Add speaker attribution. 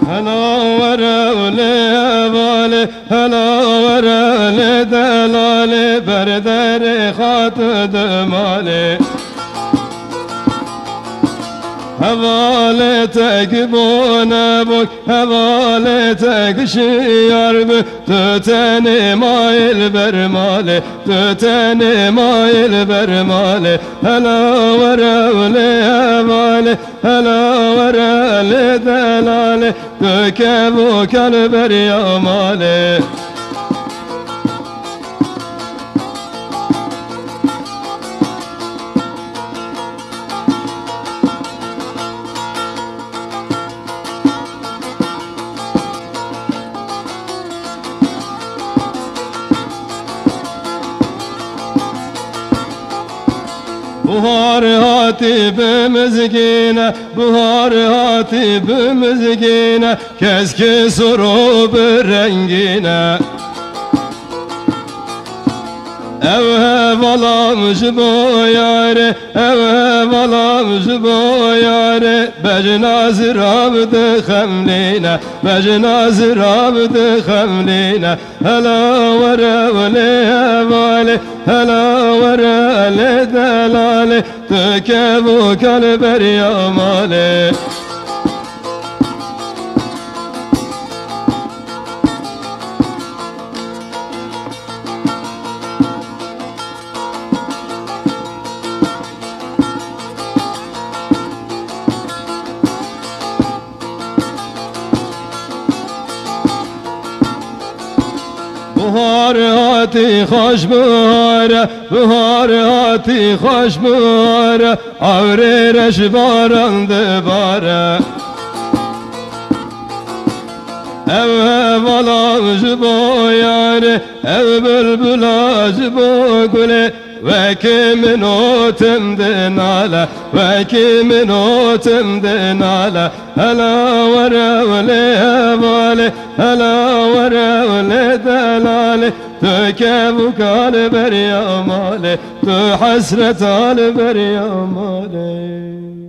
Speaker 1: هلا ورولي بالي هلا ورولي دلالي بردري خاطد مالي Hevaletek bonabok, hevaletek şiyarb, tüteni mail bermale, tüteni mail bermale. Hela verevle hevale, hela verevle delale, töke bu kalber yamale. Buhar hatibimiz yine, buhar hatibimiz yine, keski suru bir rengine. Ev hevalamış bu yâre, ev hevalamış bu yâre, Becinazir abd xemline, Becinazir abd xemline. Hela verevle hevale, hela verevle delale, töke bu kalber yamale. Buhar hati hoş buhara, buhar hati hoş buhara, avre reş barandı bara. Ev hevalamız bu yâre, ev bülbülaz bu güle, ve kimin o temden ala, ve kimin o temden ala. Hela verevle hevale, hela verevle delale, töke bu kalber yamale, tö hasret al ber yamale.